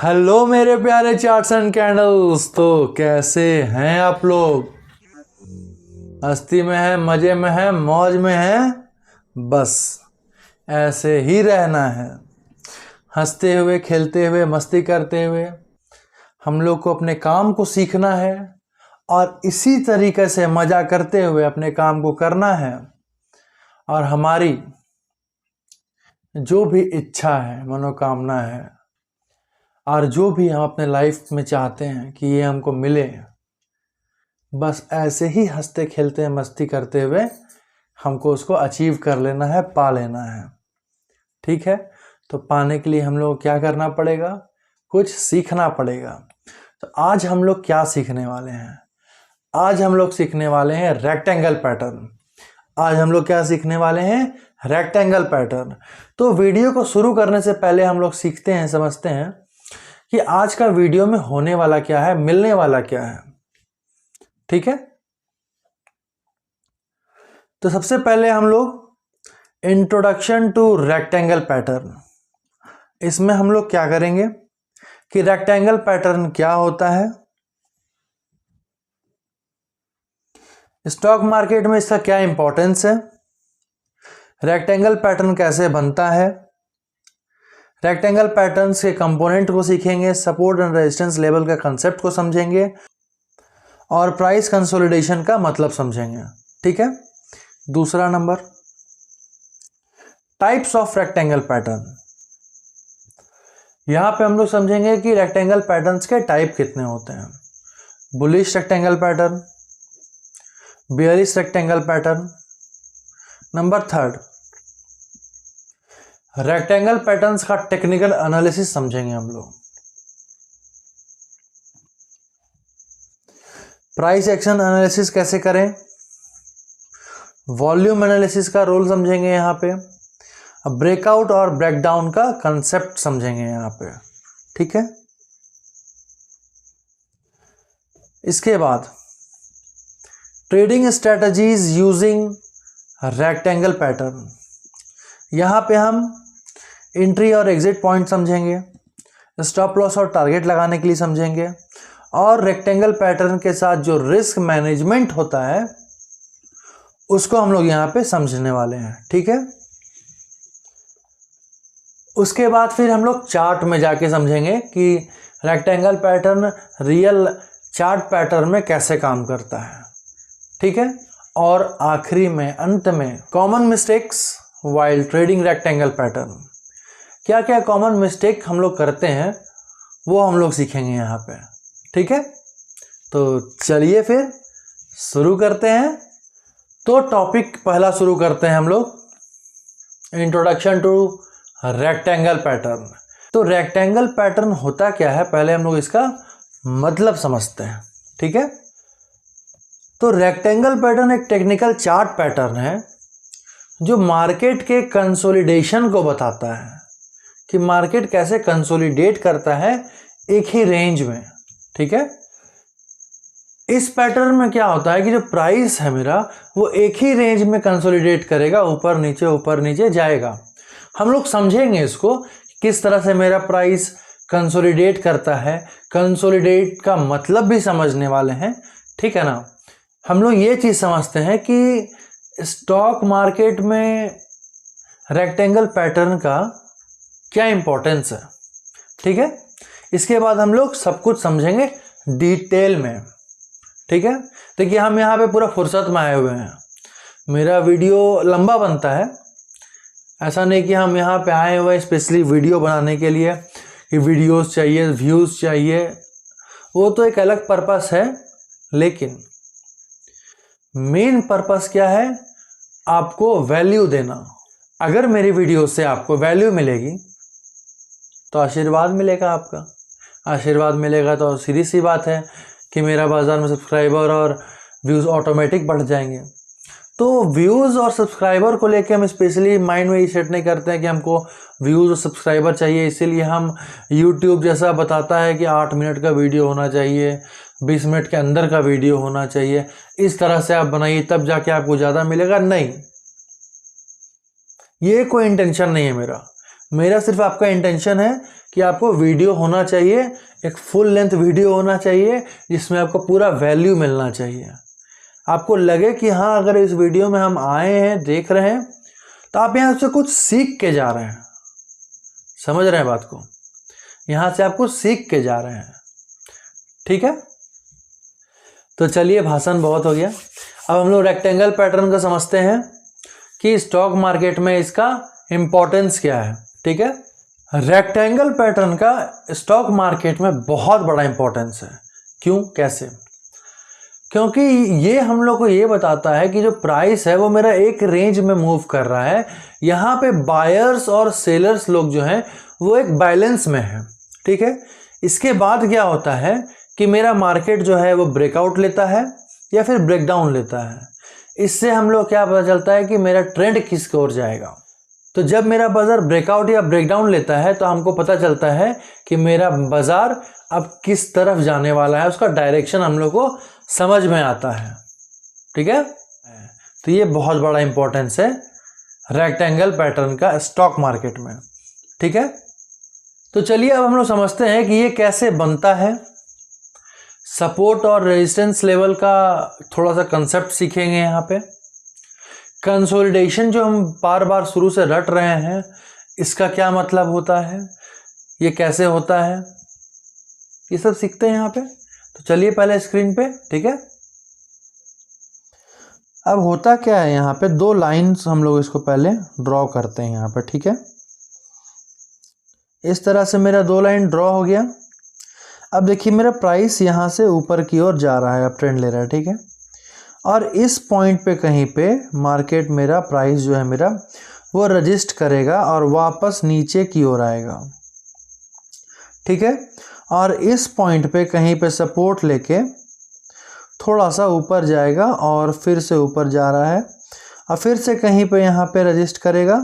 Hello मेरे प्यारे charts and candles. तो कैसे हैं आप लोग? हस्ती में है, मजे में है, मौज में है। बस ऐसे ही रहना है, हंसते हुए, खेलते हुए, मस्ती करते हुए। हम लोग को अपने काम को सीखना है और इसी तरीके से मजा करते हुए अपने काम को करना है। और हमारी जो भी इच्छा है, मनोकामना है, और जो भी हम अपने लाइफ में चाहते हैं कि ये हमको मिले, बस ऐसे ही हंसते खेलते मस्ती करते हुए हमको उसको अचीव कर लेना है, पा लेना है। ठीक है, तो पाने के लिए हम लोग क्या करना पड़ेगा? कुछ सीखना पड़ेगा। तो आज हम लोग क्या सीखने वाले हैं? आज हम लोग सीखने वाले हैं रेक्टेंगल पैटर्न। आज हम लोग क्या सीखने वाले हैं? Rectangle pattern. तो वीडियो को शुरू करने से पहले हम लोग सीखते हैं, समझते हैं कि आज का वीडियो में होने वाला क्या है, मिलने वाला क्या है। ठीक है, तो सबसे पहले हम लोग इंट्रोडक्शन टू रेक्टेंगल पैटर्न, इसमें हम लोग क्या करेंगे कि रेक्टेंगल पैटर्न क्या होता है, स्टॉक मार्केट में इसका क्या इंपॉर्टेंस है, रेक्टेंगल पैटर्न कैसे बनता है, रेक्टेंगल पैटर्न्स के कंपोनेंट को सीखेंगे, सपोर्ट एंड रेजिस्टेंस लेवल का कंसेप्ट को समझेंगे और प्राइस कंसोलिडेशन का मतलब समझेंगे। ठीक है, दूसरा number, types of rectangle pattern. यहां पे हम लोग समझेंगे कि रेक्टेंगल पैटर्न्स के टाइप कितने होते हैं। Bullish rectangle pattern, bearish rectangle pattern. Number third, rectangle patterns का टेक्निकल एनालिसिस समझेंगे हम लोग। प्राइस एक्शन एनालिसिस कैसे करें, वॉल्यूम एनालिसिस का रोल समझेंगे यहाँ पे, ब्रेकआउट और ब्रेकडाउन का कंसेप्ट समझेंगे यहाँ पे। ठीक है, इसके बाद trading strategies using rectangle pattern. यहाँ पे हम एंट्री और एग्जिट पॉइंट समझेंगे, स्टॉप लॉस और टारगेट लगाने के लिए समझेंगे, और रेक्टेंगल पैटर्न के साथ जो रिस्क मैनेजमेंट होता है उसको हम लोग यहाँ पे समझने वाले हैं। ठीक है, उसके बाद फिर हम लोग चार्ट में जाके समझेंगे कि rectangle pattern real chart pattern में कैसे काम करता है। ठीक है, और आखिरी में, अंत में, common mistakes while trading rectangle pattern. क्या क्या कॉमन मिस्टेक हम लोग करते हैं वो हम लोग सीखेंगे यहाँ पे। ठीक है, तो चलिए फिर शुरू करते हैं। तो टॉपिक पहला शुरू करते हैं हम लोग, इंट्रोडक्शन टू रेक्टेंगल पैटर्न। तो रेक्टेंगल पैटर्न होता क्या है, पहले हम लोग इसका मतलब समझते हैं। ठीक है, तो रेक्टेंगल पैटर्न एक टेक्निकल चार्ट पैटर्न है जो मार्केट के कंसोलिडेशन को बताता है कि मार्केट कैसे कंसोलिडेट करता है एक ही रेंज में। ठीक है, इस पैटर्न में क्या होता है कि जो प्राइस है मेरा वो एक ही रेंज में कंसोलिडेट करेगा, ऊपर नीचे जाएगा। हम लोग समझेंगे इसको किस तरह से मेरा प्राइस कंसोलिडेट करता है, कंसोलिडेट का मतलब भी समझने वाले हैं। ठीक है ना, हम लोग ये चीज़ समझते हैं कि स्टॉक मार्केट में रेक्टेंगल पैटर्न का क्या इंपॉर्टेंस है। ठीक है, इसके बाद हम लोग सब कुछ समझेंगे डिटेल में। ठीक है, देखिए हम यहाँ पे पूरा फुर्सत में आए हुए हैं, मेरा वीडियो लंबा बनता है, ऐसा नहीं कि हम यहाँ पे आए हुए स्पेशली वीडियो बनाने के लिए कि वीडियोस चाहिए, व्यूज़ चाहिए, वो तो एक अलग पर्पस है, लेकिन मेन पर्पस क्या है? आपको वैल्यू देना। अगर मेरी वीडियो से आपको वैल्यू मिलेगी तो आशीर्वाद मिलेगा, आपका आशीर्वाद मिलेगा तो सीधी सी बात है कि मेरा बाज़ार में सब्सक्राइबर और व्यूज़ ऑटोमेटिक बढ़ जाएंगे। तो व्यूज़ और सब्सक्राइबर को लेके हम स्पेशली माइंड में ये सेट नहीं करते हैं कि हमको व्यूज़ और सब्सक्राइबर चाहिए, इसीलिए हम YouTube जैसा बताता है कि 8 मिनट का वीडियो होना चाहिए, 20 मिनट के अंदर का वीडियो होना चाहिए, इस तरह से आप बनाइए तब जाके आपको ज़्यादा मिलेगा। नहीं, ये कोई इंटेंशन नहीं है मेरा सिर्फ आपका इंटेंशन है कि आपको वीडियो होना चाहिए, एक फुल लेंथ वीडियो होना चाहिए जिसमें आपको पूरा वैल्यू मिलना चाहिए। आपको लगे कि हाँ अगर इस वीडियो में हम आए हैं, देख रहे हैं, तो आप यहाँ से कुछ सीख के जा रहे हैं। समझ रहे हैं बात को? यहाँ से आप कुछ सीख के जा रहे हैं। ठीक है, तो चलिए भाषण बहुत हो गया। अब हम लोग रेक्टेंगल पैटर्न को समझते हैं कि स्टॉक मार्केट में इसका इम्पोर्टेंस क्या है। ठीक है, रेक्टेंगल पैटर्न का स्टॉक मार्केट में बहुत बड़ा इम्पोर्टेंस है। क्यों, कैसे? क्योंकि ये हम लोग को ये बताता है कि जो प्राइस है वो मेरा एक रेंज में मूव कर रहा है। यहाँ पे बायर्स और सेलर्स लोग जो हैं वो एक बैलेंस में है। ठीक है, इसके बाद क्या होता है कि मेरा मार्केट जो है वो ब्रेकआउट लेता है या फिर ब्रेकडाउन लेता है। इससे हम लोग क्या पता चलता है कि मेरा ट्रेंड किस ओर जाएगा। तो जब मेरा बाजार ब्रेकआउट या ब्रेकडाउन लेता है तो हमको पता चलता है कि मेरा बाजार अब किस तरफ जाने वाला है, उसका डायरेक्शन हम लोग को समझ में आता है। ठीक है, तो ये बहुत बड़ा इंपॉर्टेंस है रेक्टेंगल पैटर्न का स्टॉक मार्केट में। ठीक है, तो चलिए अब हम लोग समझते हैं कि ये कैसे बनता है। सपोर्ट और रेजिस्टेंस लेवल का थोड़ा सा कंसेप्ट सीखेंगे। यहाँ पे कंसोलिडेशन जो हम बार बार शुरू से रट रहे हैं, इसका क्या मतलब होता है, ये कैसे होता है, ये सब सीखते हैं यहाँ पे। तो चलिए पहले स्क्रीन पे। ठीक है, अब होता क्या है, यहाँ पे दो लाइंस हम लोग इसको पहले ड्रॉ करते हैं यहाँ पे। ठीक है, इस तरह से मेरा दो लाइन ड्रॉ हो गया। अब देखिए मेरा प्राइस यहाँ से ऊपर की ओर जा रहा है, अब ट्रेंड ले रहा है। ठीक है, और इस पॉइंट पे कहीं पे मार्केट मेरा प्राइस जो है मेरा वो रजिस्ट करेगा और वापस नीचे की ओर आएगा। ठीक है, और इस पॉइंट पे कहीं पे सपोर्ट लेके थोड़ा सा ऊपर जाएगा और फिर से ऊपर जा रहा है और फिर से कहीं पे यहाँ पे रजिस्ट करेगा,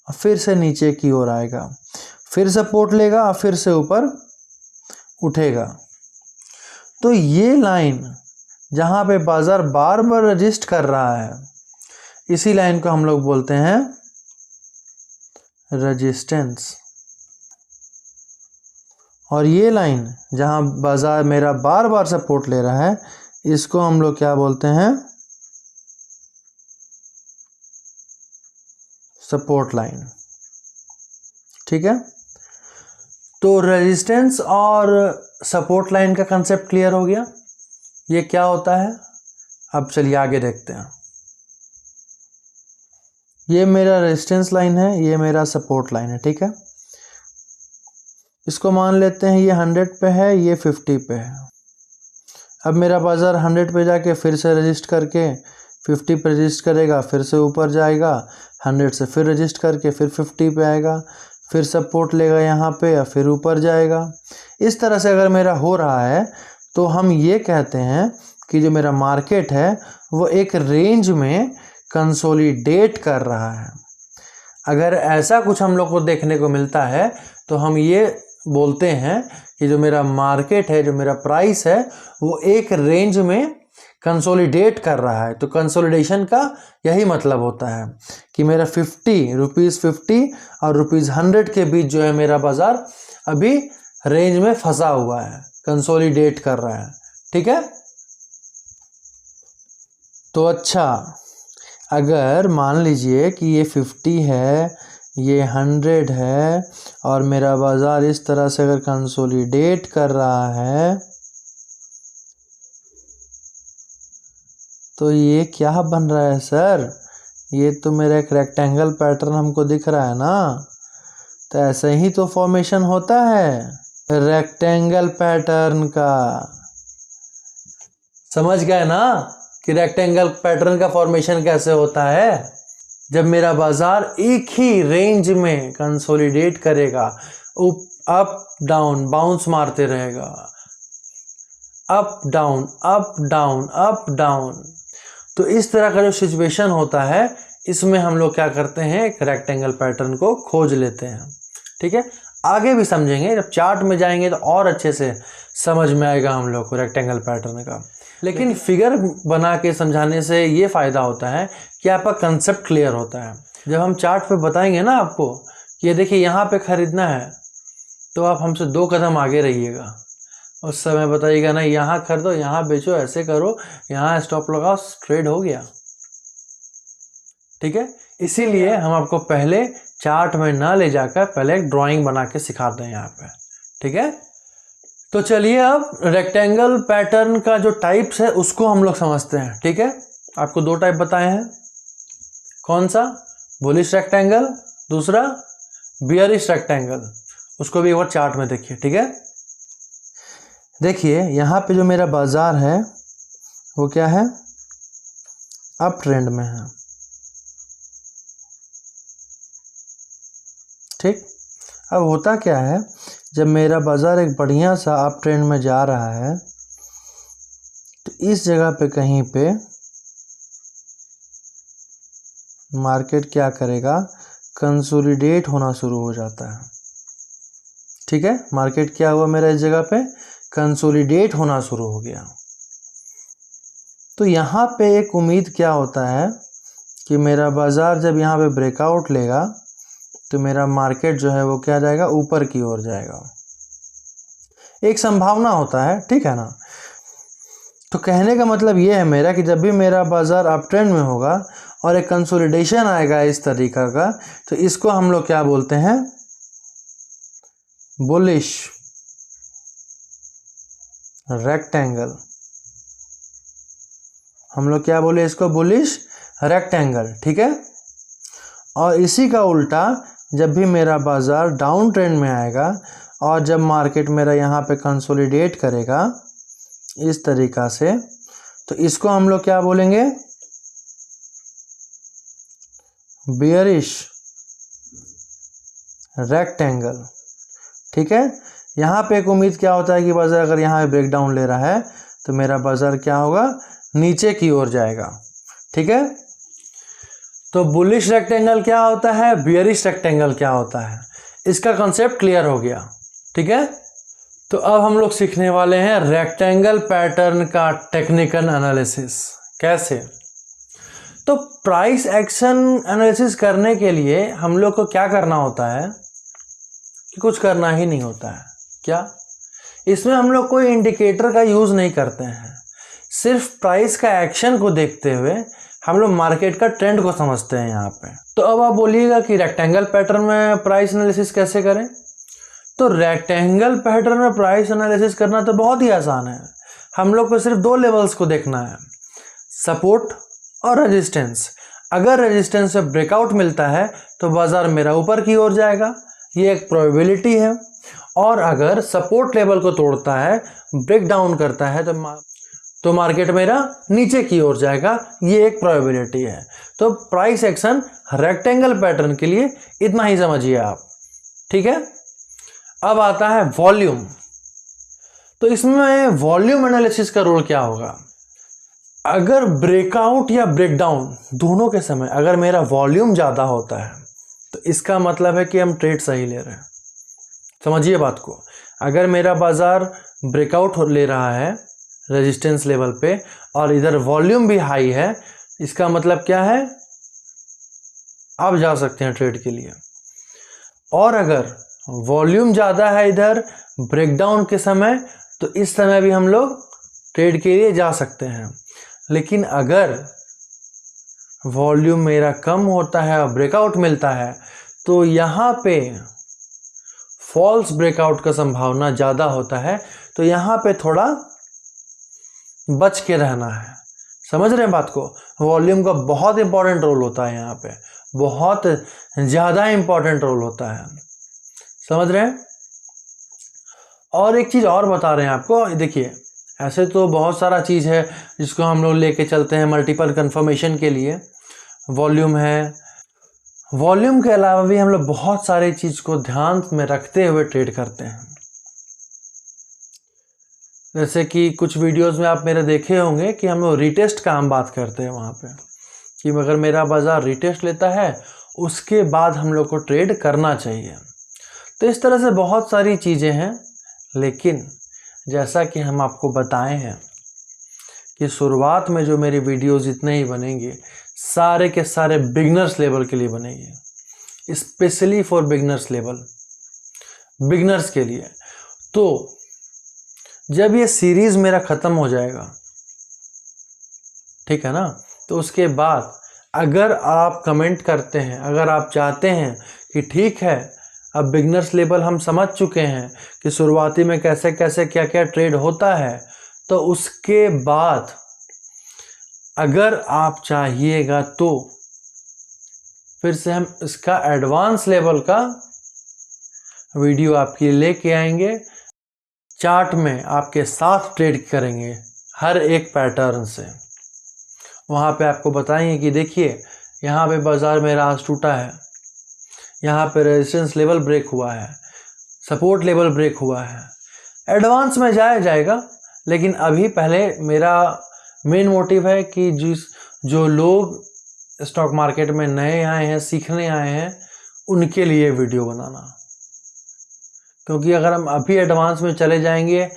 फिर से नीचे की ओर आएगा, फिर सपोर्ट लेगा और फिर से ऊपर उठेगा। तो ये लाइन जहाँ पे बाजार बार बार रजिस्ट कर रहा है, इसी लाइन को हम लोग बोलते हैं रेजिस्टेंस। और ये लाइन जहाँ बाजार मेरा बार बार सपोर्ट ले रहा है, इसको हम लोग क्या बोलते हैं, सपोर्ट लाइन। ठीक है, तो रेजिस्टेंस और सपोर्ट लाइन का कंसेप्ट क्लियर हो गया, ये क्या होता है। अब चलिए आगे देखते हैं। ये मेरा रेजिस्टेंस लाइन है, ये मेरा सपोर्ट लाइन है। ठीक है, इसको मान लेते हैं ये 100 पे है, ये 50 पे है। अब मेरा बाजार 100 पे जाके फिर से रजिस्ट करके 50 पे रजिस्ट करेगा, फिर से ऊपर जाएगा, 100 से फिर रजिस्ट करके फिर 50 पे आएगा, फिर सपोर्ट लेगा यहाँ पे या फिर ऊपर जाएगा। इस तरह से अगर मेरा हो रहा है तो हम ये कहते हैं कि जो मेरा मार्केट है वो एक रेंज में कंसोलिडेट कर रहा है। अगर ऐसा कुछ हम लोग को देखने को मिलता है तो हम ये बोलते हैं कि जो मेरा मार्केट है, जो मेरा प्राइस है, वो एक रेंज में कंसोलिडेट कर रहा है। तो कंसोलिडेशन का यही मतलब होता है कि मेरा ₹50 और ₹100 के बीच जो है मेरा बाजार अभी रेंज में फंसा हुआ है, कंसोलिडेट कर रहा है। ठीक है, तो अच्छा, अगर मान लीजिए कि ये 50 है, ये 100 है और मेरा बाजार इस तरह से अगर कंसोलिडेट कर रहा है तो ये क्या बन रहा है सर, ये तो मेरा एक रेक्टेंगल पैटर्न हमको दिख रहा है ना। तो ऐसे ही तो फॉर्मेशन होता है रेक्टेंगल पैटर्न का। समझ गए ना कि रेक्टेंगल पैटर्न का फॉर्मेशन कैसे होता है। जब मेरा बाजार एक ही रेंज में कंसोलिडेट करेगा, अप डाउन बाउंस मारते रहेगा, up down up down up down. तो इस तरह का जो सिचुएशन होता है, इसमें हम लोग क्या करते हैं, एक रेक्टेंगल पैटर्न को खोज लेते हैं। ठीक है, आगे भी समझेंगे, जब चार्ट में जाएंगे तो और अच्छे से समझ में आएगा हम लोग को रेक्टेंगल पैटर्न का। लेकिन फिगर बना के समझाने से ये फ़ायदा होता है कि आपका कंसेप्ट क्लियर होता है। जब हम चार्ट पे बताएंगे ना आपको ये देखिए यहाँ पे खरीदना है तो आप हमसे 2 कदम आगे रहिएगा, उस समय बताइएगा नहीं यहाँ खरीदो, यहाँ बेचो, ऐसे करो, यहाँ स्टॉप लगाओ, ट्रेड हो गया। ठीक है, इसीलिए हम आपको पहले चार्ट में ना ले जाकर पहले एक ड्राइंग बना के सिखाते हैं यहाँ पे। ठीक है, तो चलिए अब रेक्टेंगल पैटर्न का जो टाइप्स है उसको हम लोग समझते हैं। ठीक है, आपको 2 टाइप बताए हैं, कौन सा? बुलिश रेक्टेंगल, दूसरा बियरिश रेक्टेंगल। उसको भी एक बार चार्ट में देखिए। ठीक है, देखिए यहाँ पे जो मेरा बाजार है वो क्या है? अप ट्रेंड में है। ठीक, अब होता क्या है, जब मेरा बाजार एक बढ़िया सा अप ट्रेंड में जा रहा है तो इस जगह पे कहीं पे मार्केट क्या करेगा? कंसोलिडेट होना शुरू हो जाता है। ठीक है, मार्केट क्या हुआ मेरा इस जगह पे? कंसोलिडेट होना शुरू हो गया। तो यहाँ पे एक उम्मीद क्या होता है कि मेरा बाजार जब यहाँ पे ब्रेकआउट लेगा तो मेरा मार्केट जो है वो क्या जाएगा? ऊपर की ओर जाएगा, एक संभावना होता है। ठीक है ना, तो कहने का मतलब ये है मेरा कि जब भी मेरा बाजार अप ट्रेंड में होगा और एक कंसोलिडेशन आएगा इस तरीका का, तो इसको हम लोग क्या बोलते हैं? Bullish rectangle. हम लोग क्या बोले इसको? Bullish rectangle. ठीक है, और इसी का उल्टा जब भी मेरा बाजार डाउन ट्रेंड में आएगा और जब मार्केट मेरा यहाँ पे कंसोलिडेट करेगा इस तरीका से, तो इसको हम लोग क्या बोलेंगे? Bearish rectangle. ठीक है, यहाँ पे एक उम्मीद क्या होता है कि बाजार अगर यहाँ पे ब्रेक डाउन ले रहा है तो मेरा बाजार क्या होगा? नीचे की ओर जाएगा। ठीक है, तो बुलिश रेक्टेंगल क्या होता है, बियरिश रेक्टेंगल क्या होता है, इसका कॉन्सेप्ट क्लियर हो गया। ठीक है, तो अब हम लोग सीखने वाले हैं रेक्टेंगल पैटर्न का टेक्निकल एनालिसिस। कैसे? तो प्राइस एक्शन एनालिसिस करने के लिए हम लोग को क्या करना होता है कि कुछ करना ही नहीं होता है। क्या? इसमें हम लोग कोई इंडिकेटर का यूज़ नहीं करते हैं, सिर्फ प्राइस का एक्शन को देखते हुए हम लोग मार्केट का ट्रेंड को समझते हैं यहाँ पे। तो अब आप बोलिएगा कि रेक्टेंगल पैटर्न में प्राइस एनालिसिस कैसे करें? तो रेक्टेंगल पैटर्न में प्राइस एनालिसिस करना तो बहुत ही आसान है। हम लोग को सिर्फ 2 लेवल्स को देखना है, सपोर्ट और रेजिस्टेंस। अगर रेजिस्टेंस से ब्रेकआउट मिलता है तो बाजार मेरा ऊपर की ओर जाएगा, ये एक प्रोबेबिलिटी है। और अगर सपोर्ट लेवल को तोड़ता है, ब्रेक डाउन करता है तो मार्केट मेरा नीचे की ओर जाएगा, ये एक प्रोबेबिलिटी है। तो प्राइस एक्शन रेक्टेंगल पैटर्न के लिए इतना ही समझिए आप। ठीक है, अब आता है वॉल्यूम। तो इसमें वॉल्यूम एनालिसिस का रोल क्या होगा? अगर ब्रेकआउट या ब्रेकडाउन दोनों के समय अगर मेरा वॉल्यूम ज़्यादा होता है तो इसका मतलब है कि हम ट्रेड सही ले रहे हैं। समझिए बात को, अगर मेरा बाजार ब्रेकआउट ले रहा है रेजिस्टेंस लेवल पे और इधर वॉल्यूम भी हाई है, इसका मतलब क्या है? आप जा सकते हैं ट्रेड के लिए। और अगर वॉल्यूम ज़्यादा है इधर ब्रेकडाउन के समय, तो इस समय भी हम लोग ट्रेड के लिए जा सकते हैं। लेकिन अगर वॉल्यूम मेरा कम होता है और ब्रेकआउट मिलता है तो यहाँ पे फॉल्स ब्रेकआउट का संभावना ज़्यादा होता है, तो यहाँ पे थोड़ा बच के रहना है। समझ रहे हैं बात को? वॉल्यूम का बहुत इंपॉर्टेंट रोल होता है, यहाँ पे बहुत ज़्यादा इंपॉर्टेंट रोल होता है। समझ रहे हैं? और एक चीज़ और बता रहे हैं आपको, देखिए ऐसे तो बहुत सारा चीज़ है जिसको हम लोग लेके चलते हैं मल्टीपल कंफर्मेशन के लिए। वॉल्यूम है, वॉल्यूम के अलावा भी हम लोग बहुत सारी चीज़ को ध्यान में रखते हुए ट्रेड करते हैं। जैसे कि कुछ वीडियोस में आप मेरे देखे होंगे कि हम लोग रीटेस्ट का हम बात करते हैं वहाँ पे, कि अगर मेरा बाजार रीटेस्ट लेता है उसके बाद हम लोग को ट्रेड करना चाहिए। तो इस तरह से बहुत सारी चीज़ें हैं, लेकिन जैसा कि हम आपको बताए हैं कि शुरुआत में जो मेरी वीडियोस जितने ही बनेंगे सारे के सारे बिगनर्स लेवल के लिए बनेंगे। Specially for beginners level, beginners के लिए। तो जब ये सीरीज मेरा ख़त्म हो जाएगा, ठीक है ना, तो उसके बाद अगर आप कमेंट करते हैं, अगर आप चाहते हैं कि ठीक है अब बिगनर्स लेवल हम समझ चुके हैं कि शुरुआती में कैसे कैसे क्या क्या ट्रेड होता है, तो उसके बाद अगर आप चाहिएगा तो फिर से हम इसका एडवांस लेवल का वीडियो आपके लेके आएंगे। चार्ट में आपके साथ ट्रेड करेंगे हर एक पैटर्न से। वहाँ पे आपको बताएंगे कि देखिए यहाँ पे बाज़ार मेरा आज टूटा है, यहाँ पे रेजिस्टेंस लेवल ब्रेक हुआ है, सपोर्ट लेवल ब्रेक हुआ है। एडवांस में जाएगा, लेकिन अभी पहले मेरा मेन मोटिव है कि जो लोग स्टॉक मार्केट में नए आए हैं, सीखने आए हैं, उनके लिए वीडियो बनाना। क्योंकि अगर हम अभी एडवांस में चले जाएंगे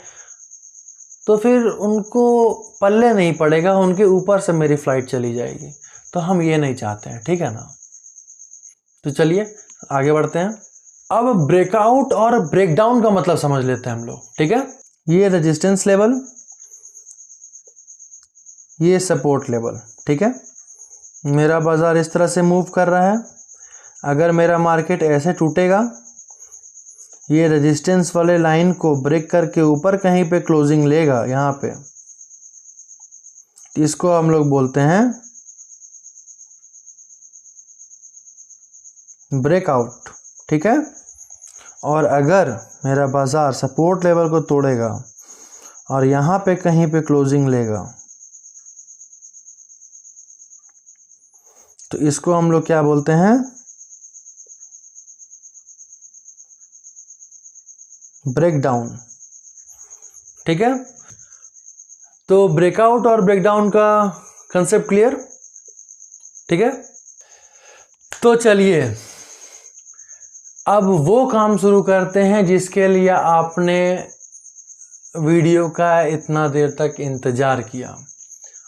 तो फिर उनको पल्ले नहीं पड़ेगा, उनके ऊपर से मेरी फ्लाइट चली जाएगी, तो हम ये नहीं चाहते हैं, ठीक है ना। तो चलिए आगे बढ़ते हैं। अब ब्रेकआउट और ब्रेकडाउन का मतलब समझ लेते हैं हम लोग, ठीक है। ये रेजिस्टेंस लेवल, ये सपोर्ट लेवल, ठीक है। मेरा बाज़ार इस तरह से मूव कर रहा है। अगर मेरा मार्केट ऐसे टूटेगा, ये रेजिस्टेंस वाले लाइन को ब्रेक करके ऊपर कहीं पे क्लोजिंग लेगा यहाँ पे, इसको हम लोग बोलते हैं ब्रेकआउट, ठीक है। और अगर मेरा बाज़ार सपोर्ट लेवल को तोड़ेगा और यहाँ पे कहीं पे क्लोजिंग लेगा, तो इसको हम लोग क्या बोलते हैं, ब्रेकडाउन, ठीक है। तो ब्रेकआउट और ब्रेकडाउन का कंसेप्ट क्लियर, ठीक है। तो चलिए अब वो काम शुरू करते हैं जिसके लिए आपने वीडियो का इतना देर तक इंतज़ार किया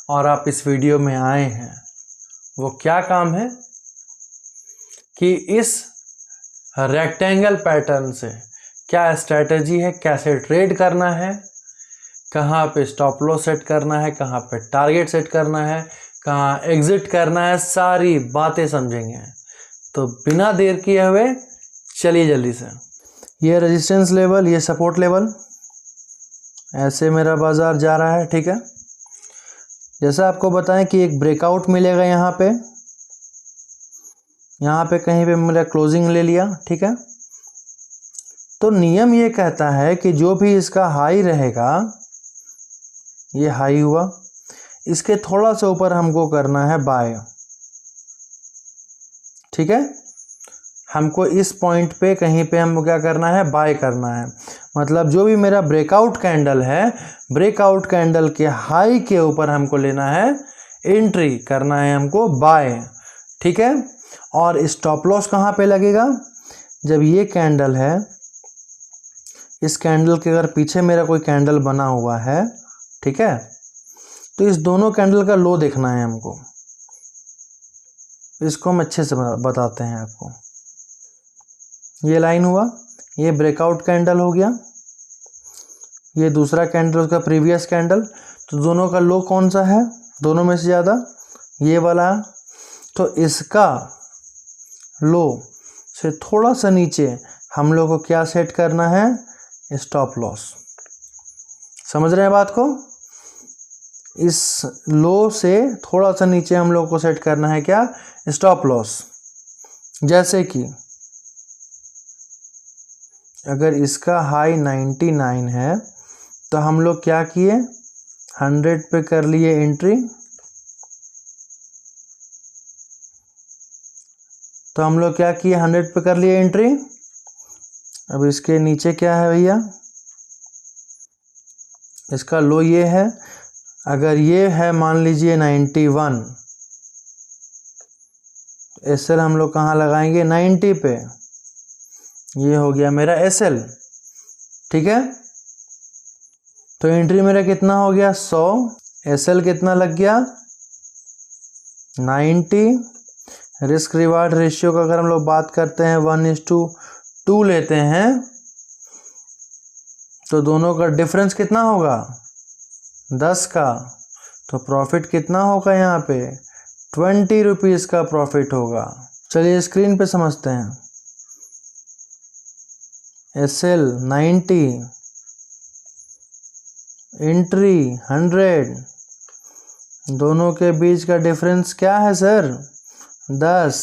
और आप इस वीडियो में आए हैं। वो क्या काम है कि इस रेक्टेंगल पैटर्न से क्या स्ट्रैटेजी है, कैसे ट्रेड करना है, कहाँ पे स्टॉप लॉस सेट करना है, कहाँ पे टारगेट सेट करना है, कहाँ एग्जिट करना है, सारी बातें समझेंगे। तो बिना देर किए हुए चलिए जल्दी से। ये रेजिस्टेंस लेवल, ये सपोर्ट लेवल, ऐसे मेरा बाज़ार जा रहा है, ठीक है। जैसा आपको बताएं कि एक ब्रेकआउट मिलेगा यहाँ पे कहीं पे मेरा क्लोजिंग ले लिया, ठीक है। तो नियम ये कहता है कि जो भी इसका हाई रहेगा, ये हाई हुआ, इसके थोड़ा सा ऊपर हमको करना है बाय, ठीक है। हमको इस पॉइंट पे कहीं पे हमको क्या करना है, बाय करना है। मतलब जो भी मेरा ब्रेकआउट कैंडल है, ब्रेकआउट कैंडल के हाई के ऊपर हमको लेना है एंट्री, करना है हमको बाय, ठीक है। और स्टॉप लॉस कहाँ पे लगेगा, जब ये कैंडल है, इस कैंडल के अगर पीछे मेरा कोई कैंडल बना हुआ है, ठीक है, तो इस दोनों कैंडल का लो देखना है हमको। इसको हम अच्छे से बताते हैं आपको। ये लाइन हुआ, ये ब्रेकआउट कैंडल हो गया, ये दूसरा कैंडल उसका प्रीवियस कैंडल, तो दोनों का लो कौन सा है, दोनों में से ज़्यादा ये वाला। तो इसका लो से थोड़ा सा नीचे हम लोग को क्या सेट करना है, स्टॉप लॉस। समझ रहे हैं बात को। इस लो से थोड़ा सा नीचे हम लोग को सेट करना है क्या, स्टॉप लॉस। जैसे कि अगर इसका हाई 99 है तो हम लोग क्या किए, 100 पे कर लिए एंट्री, तो हम लोग क्या किए, 100 पे कर लिए एंट्री। अब इसके नीचे क्या है भैया, इसका लो ये है। अगर ये है मान लीजिए 91, एसएल हम लोग कहाँ लगाएंगे, 90 पे। ये हो गया मेरा एसएल, ठीक है। तो एंट्री मेरा कितना हो गया, 100, एसएल कितना लग गया, 90, रिस्क रिवार्ड रेशियो का अगर हम लोग बात करते हैं 1:2 लेते हैं तो दोनों का डिफरेंस कितना होगा 10 का। तो प्रॉफिट कितना होगा यहाँ पे 20 रुपीज़ का प्रॉफिट होगा। चलिए स्क्रीन पे समझते हैं। SL 90, एंट्री 100, दोनों के बीच का डिफरेंस क्या है सर 10।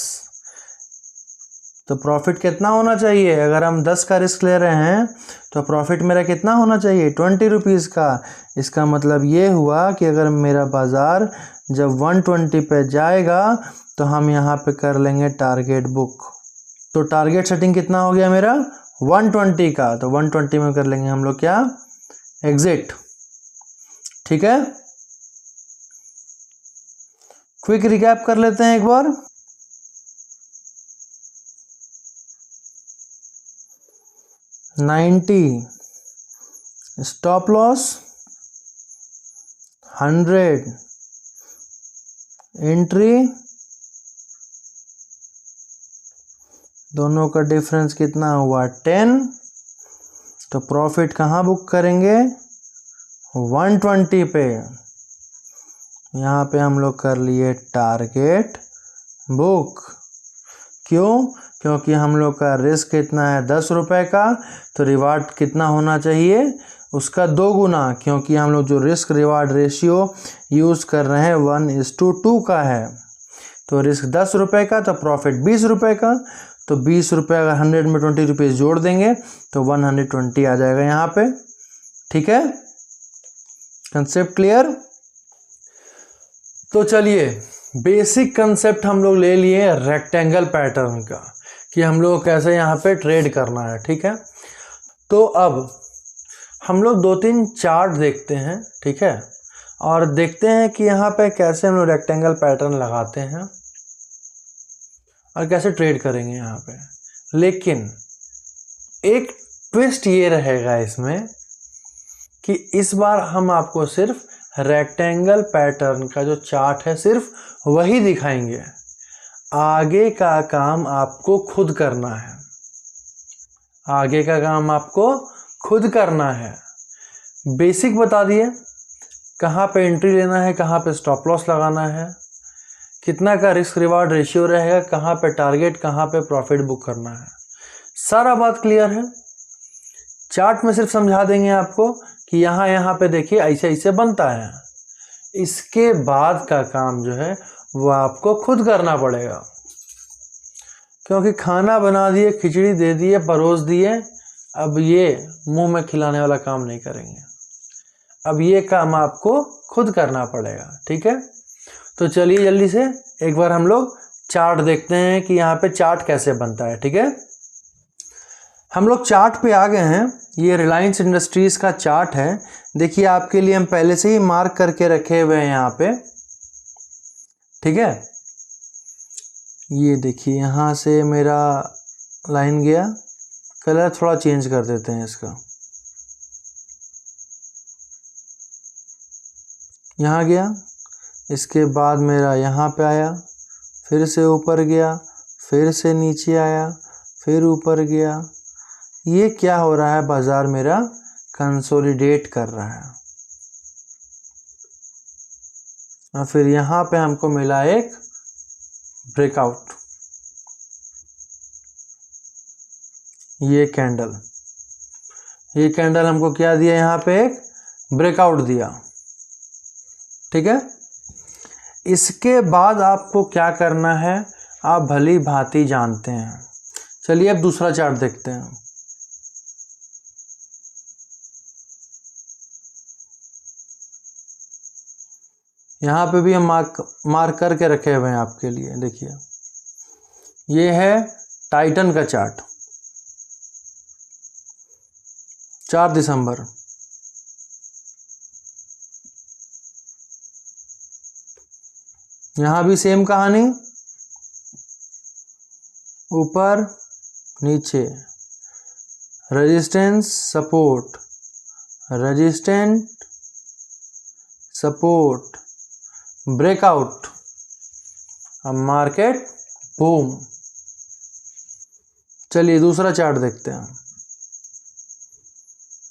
तो प्रॉफिट कितना होना चाहिए, अगर हम 10 का रिस्क ले रहे हैं तो प्रॉफिट मेरा कितना होना चाहिए 20 रुपीज़ का। इसका मतलब ये हुआ कि अगर मेरा बाज़ार जब 120 पे जाएगा तो हम यहाँ पे कर लेंगे टारगेट बुक। तो टारगेट सेटिंग कितना हो गया मेरा 120 का, तो 120 में कर लेंगे हम लोग क्या एग्जिट। ठीक है, क्विक रिकैप कर लेते हैं एक बार। $90 स्टॉप लॉस, 100 एंट्री, दोनों का डिफरेंस कितना हुआ 10। तो प्रॉफिट कहाँ बुक करेंगे 120 पे। यहाँ पे हम लोग कर लिए टारगेट बुक। क्यों, क्योंकि हम लोग का रिस्क कितना है 10 रुपए का, तो रिवार्ड कितना होना चाहिए उसका 2 गुना, क्योंकि हम लोग जो रिस्क रिवार्ड रेशियो यूज़ कर रहे हैं 1:2 का है। तो रिस्क 10 रुपए का तो प्रॉफिट 20 रुपए का, तो 20 रुपये अगर 100 में 20 रुपीज़ जोड़ देंगे तो 120 आ जाएगा यहाँ पे। ठीक है, कंसेप्ट क्लियर। तो चलिए बेसिक कंसेप्ट हम लोग ले लिए रेक्टेंगल पैटर्न का कि हम लोग कैसे यहाँ पे ट्रेड करना है। ठीक है, तो अब हम लोग 2-3 चार्ट देखते हैं। ठीक है, और देखते हैं कि यहाँ पे कैसे हम लोग रेक्टेंगल पैटर्न लगाते हैं और कैसे ट्रेड करेंगे यहाँ पे। लेकिन एक ट्विस्ट ये रहेगा इसमें कि इस बार हम आपको सिर्फ रेक्टेंगल पैटर्न का जो चार्ट है सिर्फ वही दिखाएंगे, आगे का काम आपको खुद करना है। आगे का काम आपको खुद करना है। बेसिक बता दिए, कहाँ पे एंट्री लेना है, कहाँ पे स्टॉप लॉस लगाना है, कितना का रिस्क रिवार्ड रेशियो रहेगा, कहाँ पे टारगेट, कहाँ पे प्रॉफिट बुक करना है, सारा बात क्लियर है। चार्ट में सिर्फ समझा देंगे आपको कि यहाँ पे देखिए ऐसे ऐसे बनता है। इसके बाद का काम जो है वो आपको खुद करना पड़ेगा, क्योंकि खाना बना दिए, खिचड़ी दे दिए, परोस दिए, अब ये मुंह में खिलाने वाला काम नहीं करेंगे। अब ये काम आपको खुद करना पड़ेगा। ठीक है, तो चलिए जल्दी से एक बार हम लोग चार्ट देखते हैं कि यहाँ पे चार्ट कैसे बनता है। ठीक है, हम लोग चार्ट पे आ गए हैं। ये रिलायंस इंडस्ट्रीज़ का चार्ट है। देखिए आपके लिए हम पहले से ही मार्क करके रखे हुए हैं यहाँ पे। ठीक है, ये देखिए यहाँ से मेरा लाइन गया, कलर थोड़ा चेंज कर देते हैं इसका, यहाँ गया, इसके बाद मेरा यहाँ पे आया, फिर से ऊपर गया, फिर से नीचे आया, फिर ऊपर गया। ये क्या हो रहा है, बाजार मेरा कंसोलिडेट कर रहा है। और फिर यहाँ पे हमको मिला एक ब्रेकआउट, ये कैंडल हमको क्या दिया, यहाँ पे एक ब्रेकआउट दिया। ठीक है, इसके बाद आपको क्या करना है आप भली भांति जानते हैं। चलिए अब दूसरा चार्ट देखते हैं। यहाँ पे भी हम मार्क करके रखे हुए हैं आपके लिए। देखिए ये है टाइटन का चार्ट, 4 दिसंबर। यहाँ भी सेम कहानी, ऊपर नीचे, resistance support, resistant support, breakout, अब मार्केट बूम। चलिए दूसरा चार्ट देखते हैं।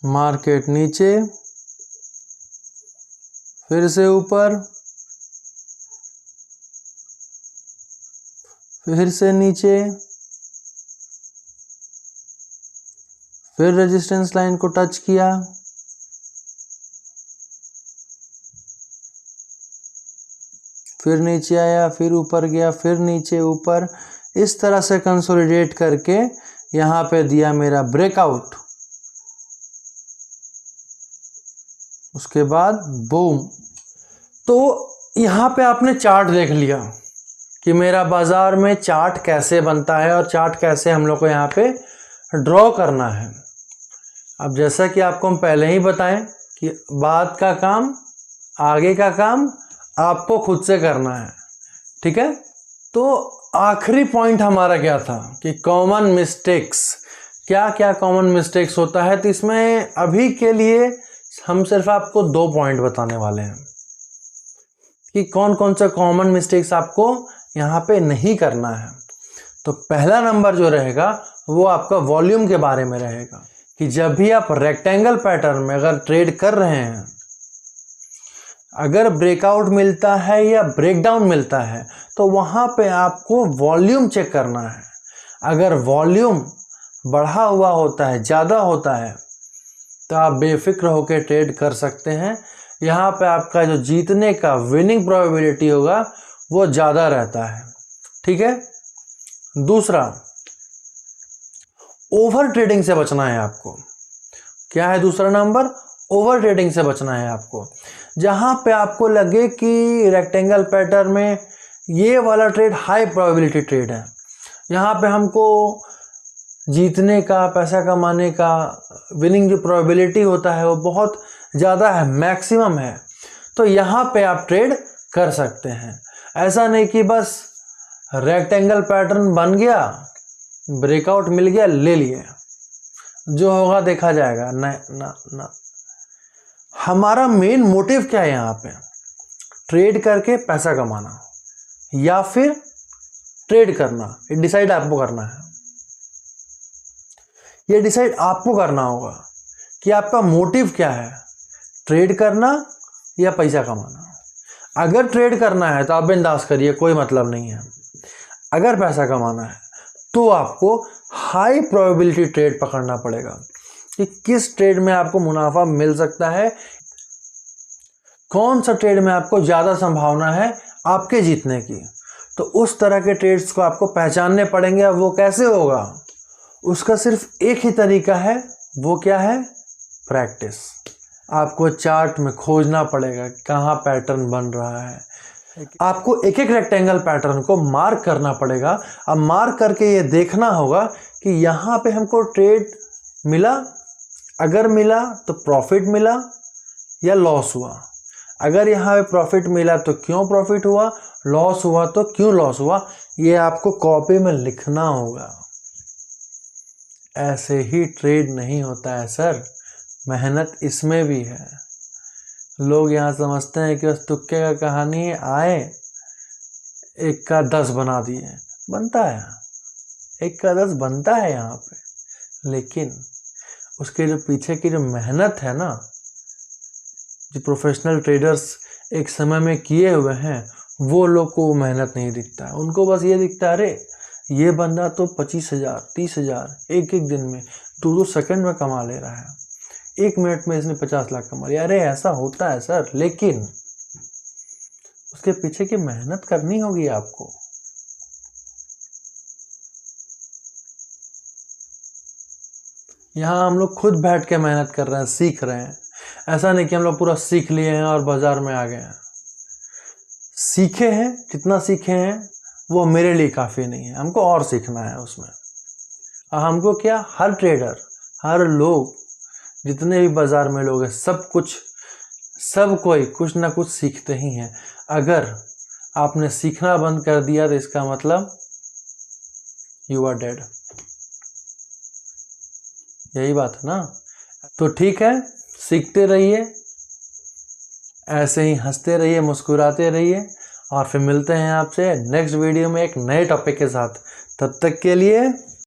मार्केट नीचे, फिर से ऊपर, फिर से नीचे, फिर रेजिस्टेंस लाइन को टच किया, फिर नीचे आया, फिर ऊपर गया, फिर नीचे ऊपर, इस तरह से कंसोलिडेट करके यहाँ पे दिया मेरा ब्रेकआउट। उसके बाद बूम। तो यहाँ पे आपने चार्ट देख लिया कि मेरा बाजार में चार्ट कैसे बनता है और चार्ट कैसे हम लोग को यहाँ पे ड्रॉ करना है। अब जैसा कि आपको हम पहले ही बताएं कि बाद का काम, आगे का काम आपको खुद से करना है, ठीक है। तो आखिरी पॉइंट हमारा क्या था कि कॉमन मिस्टेक्स, क्या क्या कॉमन मिस्टेक्स होता है। तो इसमें अभी के लिए हम सिर्फ आपको 2 पॉइंट बताने वाले हैं कि कौन कौन सा कॉमन मिस्टेक्स आपको यहाँ पे नहीं करना है। तो पहला नंबर जो रहेगा वो आपका वॉल्यूम के बारे में रहेगा कि जब भी आप रेक्टेंगल पैटर्न में अगर ट्रेड कर रहे हैं, अगर ब्रेकआउट मिलता है या ब्रेकडाउन मिलता है तो वहाँ पे आपको वॉल्यूम चेक करना है। अगर वॉल्यूम बढ़ा हुआ होता है, ज़्यादा होता है, तो आप बेफिक्र होकर ट्रेड कर सकते हैं। यहाँ पे आपका जो जीतने का विनिंग प्रोबेबिलिटी होगा वो ज़्यादा रहता है, ठीक है। दूसरा, ओवर ट्रेडिंग से बचना है आपको। क्या है दूसरा नंबर? ओवर ट्रेडिंग से बचना है आपको। जहाँ पे आपको लगे कि रेक्टेंगल पैटर्न में ये वाला ट्रेड हाई प्रोबेबिलिटी ट्रेड है, यहाँ पे हमको जीतने का, पैसा कमाने का, विनिंग जो प्रोबेबिलिटी होता है वो बहुत ज़्यादा है, मैक्सिमम है, तो यहाँ पे आप ट्रेड कर सकते हैं। ऐसा नहीं कि बस रेक्टेंगल पैटर्न बन गया, ब्रेकआउट मिल गया, ले लिए, जो होगा देखा जाएगा। ना ना ना, हमारा मेन मोटिव क्या है यहाँ पे? ट्रेड करके पैसा कमाना या फिर ट्रेड करना, ये डिसाइड आपको करना है। ये डिसाइड आपको करना होगा कि आपका मोटिव क्या है, ट्रेड करना या पैसा कमाना। अगर ट्रेड करना है तो आप बिंदास करिए, कोई मतलब नहीं है। अगर पैसा कमाना है तो आपको हाई प्रोबेबिलिटी ट्रेड पकड़ना पड़ेगा कि किस ट्रेड में आपको मुनाफा मिल सकता है, कौन सा ट्रेड में आपको ज़्यादा संभावना है आपके जीतने की। तो उस तरह के ट्रेड्स को आपको पहचानने पड़ेंगे। अब वो कैसे होगा? उसका सिर्फ एक ही तरीका है, वो क्या है? प्रैक्टिस। आपको चार्ट में खोजना पड़ेगा कहाँ पैटर्न बन रहा है। आपको एक एक रेक्टेंगल पैटर्न को मार्क करना पड़ेगा। अब मार्क करके ये देखना होगा कि यहाँ पे हमको ट्रेड मिला, अगर मिला तो प्रॉफिट मिला या लॉस हुआ। अगर यहाँ पे प्रॉफिट मिला तो क्यों प्रॉफिट हुआ, लॉस हुआ तो क्यों लॉस हुआ, ये आपको कॉपी में लिखना होगा। ऐसे ही ट्रेड नहीं होता है सर, मेहनत इसमें भी है। लोग यहाँ समझते हैं कि बस तुक्के का कहानी है, आए एक का 10 बना दिए। बनता है, एक का 10 बनता है यहाँ पे, लेकिन उसके जो पीछे की जो मेहनत है ना, जो प्रोफेशनल ट्रेडर्स एक समय में किए हुए हैं, वो लोग को मेहनत नहीं दिखता है। उनको बस ये दिखता है, अरे ये बंदा तो 25,000 30,000 एक एक दिन में 2-2 सेकंड में कमा ले रहा है, 1 मिनट में इसने 50 लाख कमा लिया। अरे ऐसा होता है सर, लेकिन उसके पीछे की मेहनत करनी होगी आपको। यहाँ हम लोग खुद बैठ के मेहनत कर रहे हैं, सीख रहे हैं। ऐसा नहीं कि हम लोग पूरा सीख लिए हैं और बाजार में आ गए हैं। सीखे हैं, जितना सीखे हैं वो मेरे लिए काफ़ी नहीं है, हमको और सीखना है उसमें। हमको क्या, हर ट्रेडर, हर लोग, जितने भी बाजार में लोग हैं, सब कोई कुछ ना कुछ सीखते ही हैं। अगर आपने सीखना बंद कर दिया तो इसका मतलब यू आर डेड। यही बात है ना। तो ठीक है, सीखते रहिए, ऐसे ही हंसते रहिए, मुस्कुराते रहिए और फिर मिलते हैं आपसे नेक्स्ट वीडियो में एक नए टॉपिक के साथ। तब तक के लिए